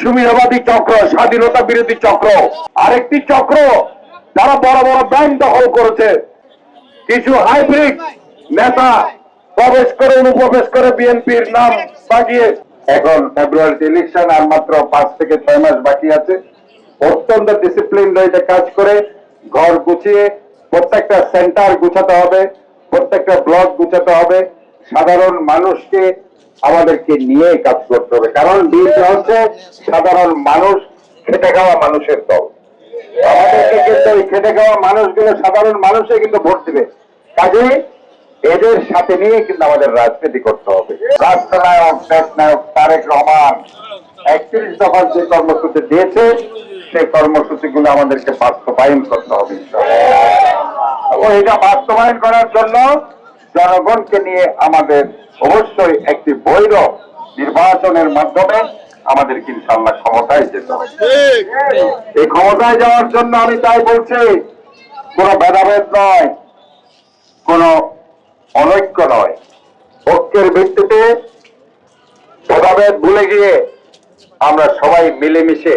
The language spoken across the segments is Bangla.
সুবিধাবাদী চক্র, স্বাধীনতা বিরোধী চক্র, আরেকটি চক্র যারা বড় বড় ব্যাংক দখল করেছে, কিছু হাইব্রিড নেতা প্রবেশ করে অনুপ্রবেশ করে বিএনপির নাম বাগিয়ে। এখন ফেব্রুয়ারিতে ইলেকশন, আর মাত্র 5 থেকে 6 মাস বাকি আছে। অত্যন্ত ডিসিপ্লিন রয়েছে কাজ করে, ঘর গুছিয়ে প্রত্যেকটা সেন্টার গুছাতে হবে, প্রত্যেকটা ব্লক গুছাতে হবে। সাধারণ মানুষকে আমাদেরকে নিয়ে কাজ করতে হবে, কারণ বিএনপি হচ্ছে সাধারণ মানুষ, খেটে খাওয়া মানুষের দল। আমাদেরকে কিন্তু ওই খেটে খাওয়া মানুষগুলো, সাধারণ মানুষে কিন্তু ভোট দিবে। কাজেই এদের সাথে নিয়ে কিন্তু আমাদের রাজনীতি করতে হবে। রাষ্ট্রনায়ক, দেশ নায়ক তারেক রহমান 31 দফার যে কর্মসূচি দিয়েছে, সেই কর্মসূচিগুলো আমাদেরকে বাস্তবায়ন করতে হবে। এবং এটা বাস্তবায়ন করার জন্য জনগণকে নিয়ে আমাদের অবশ্যই একটি বৈধ নির্বাচনের মাধ্যমে আমাদেরকে ইনশাআল্লাহ ক্ষমতায় যেতে হবে। এই ক্ষমতায় যাওয়ার জন্য আমি তাই বলছি, কোনো ভেদাভেদ নয়, কোনো অনৈক্য নয়, ঐক্যের ভিত্তিতে ভেদাভেদ ভুলে গিয়ে আমরা সবাই মিলেমিশে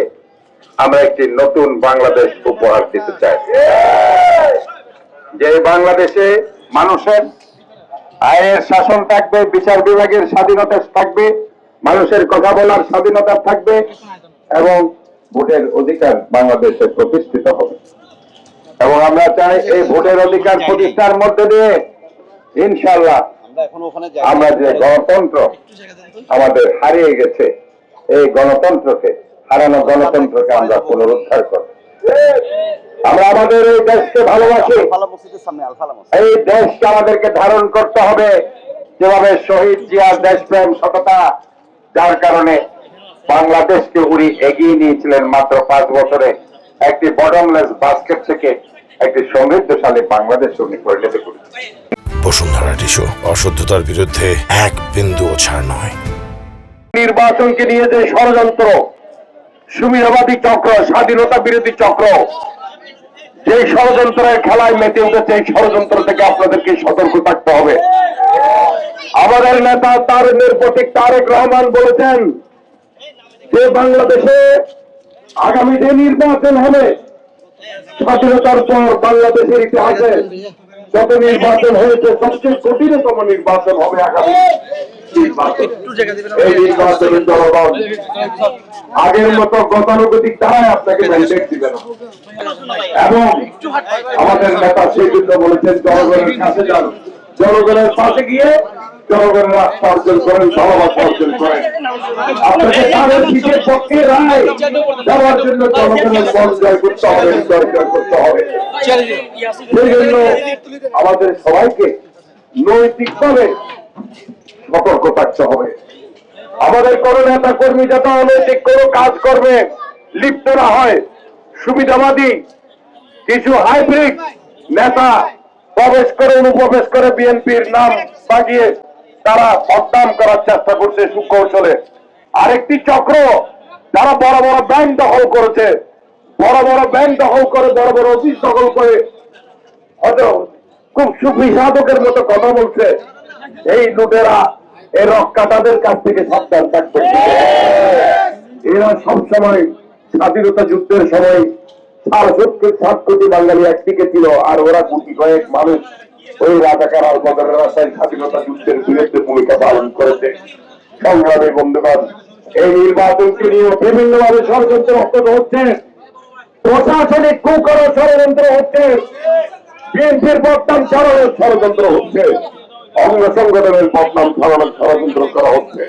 আমরা একটি নতুন বাংলাদেশ উপহার দিতে চাই, যে বাংলাদেশে মানুষের আইনের শাসন থাকবে, বিচার বিভাগের স্বাধীনতা থাকবে, মানুষের কথা বলার স্বাধীনতা থাকবে এবং ভোটের অধিকার বাংলাদেশে প্রতিষ্ঠিত হবে। এবং আমরা চাই এই ভোটের অধিকার প্রতিষ্ঠার মধ্যে দিয়ে ইনশাআল্লাহ আমরা যে গণতন্ত্র আমাদের হারিয়ে গেছে, এই গণতন্ত্রকে, হারানো গণতন্ত্রকে আমরা পুনরুদ্ধার করব। আমরা আমাদের এই দেশকে ভালোবাসি, এই দেশকে আমাদেরকে ধারণ করতে হবে যেভাবে শহীদ জিয়ার দেশপ্রেম, সততা, যার কারণে বাংলাদেশকে উনি এগিয়ে নিয়েছিলেন মাত্র 5 বছরে একটি বটমলেস বাস্কেট থেকে একটি সমৃদ্ধশালী বাংলাদেশ উনি পরিণত করেছেন। বসুন্ধরা টিস্যু, অশুদ্ধতার বিরুদ্ধে এক বিন্দুও ছাড় নয়। নির্বাচনকে নিয়ে যে ষড়যন্ত্র, সুবিধাবাদী চক্র, স্বাধীনতা বিরোধী চক্র যে ষড়যন্ত্রের খেলায় মেতে উঠেছে, এই ষড়যন্ত্র থেকে আপনাদেরকে সতর্ক থাকতে হবে। আমাদের নেতা প্রতীক তারেক রহমান বলেছেন যে বাংলাদেশে আগামীতে নির্বাচন হবে, স্বাধীনতার পর বাংলাদেশের ইতিহাসে যত নির্বাচন হয়েছে সবচেয়ে কঠিনতম নির্বাচন হবে আগামী নির্বাচন। এই নির্বাচনের জনগণ আগের মতো গতানুগতিক দ্বারাই আপনাকে ম্যান্ডেট দিবে না। এবং আমাদের নেতা সেই জন্য বলেছেন জনগণের কাছে যান, জনগণের পাশে গিয়ে জনগণের রাস্তা অর্জন করেন, ভালোবাসা অর্জন করেন। আপনাকে তাদের দিকের পক্ষে রায় দেওয়ার জন্য জনগণের মন জয় করতে হবে, জয় করতে হবে। সেই জন্য আমাদের সবাইকে নৈতিকভাবে সতর্ক থাকতে হবে। আমাদের কোন নেতা কর্মী যাতে অনৈতিক কোন কাজ করবে লিপ্ত না হয়। সুবিধাবাদী কিছু হাইব্রিড নেতা প্রবেশ করে অনুপ্রবেশ করে বিএনপির নাম বাগিয়ে তারা বদনাম করার চেষ্টা করছে সুকৌশলে। আরেকটি চক্র যারা বড় বড় ব্যাংক দখল করেছে, বড় বড় ব্যাংক দখল করে, বড় বড় অফিস দখল করে হয়তো খুব সুবিধাদকের মতো কথা বলছে, এই লুটেরা, এই রক্ষাটাদের কাছ থেকে সাবধান থাকবে। এরা সবসময় স্বাধীনতা যুদ্ধের সময় 7 কোটি বাঙালি একদিকে ছিল, আর ওরা কোটি কয়েক মানুষ ওই রাজাকার আলবদরের রাস্তায় স্বাধীনতা যুদ্ধের বিরুদ্ধে ভূমিকা পালন করেছে। সংগ্রামী বন্ধুগণ, এই নির্বাচনকে নিয়ে বিভিন্নভাবে ষড়যন্ত্র হচ্ছে, প্রশাসনিক কুকরো ষড়যন্ত্র হচ্ছে, বিএনপির বদনাম ছড়ানোর ষড়যন্ত্র হচ্ছে, অঙ্গ সংগঠনের বদনাম ছড়ানোর ষড়যন্ত্র করা হচ্ছে।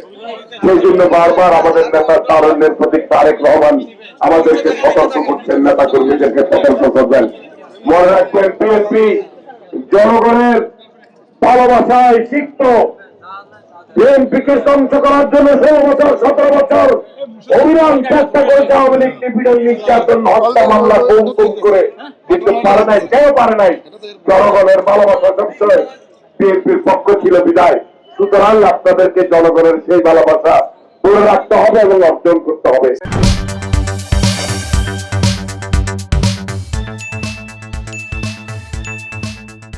সেই জন্য বারবার আমাদের নেতা তারুণ্যের প্রতীক তারেক রহমান আমাদেরকে সতর্ক করছেন, নেতা কর্মীদেরকে সতর্ক করবেন। মনে রাখবেন, বিএনপি জনগণের ভালোবাসায় সিক্ত। বিএনপিকে ধ্বংস করার জন্য 16 বছর 17 বছর অবিরাম চেষ্টা করেছে আওয়ামী লীগ, নিপীড়ন, নির্যাতন, হত্যা মামলা গুম করে, কিন্তু পারে নাই, কেউ পারে নাই। জনগণের ভালোবাসা সবসময় বিএনপির পক্ষ ছিল বিদায়। সুতরাং আপনাদেরকে জনগণের সেই ভালোবাসা ধরে রাখতে হবে এবং অর্জন করতে হবে।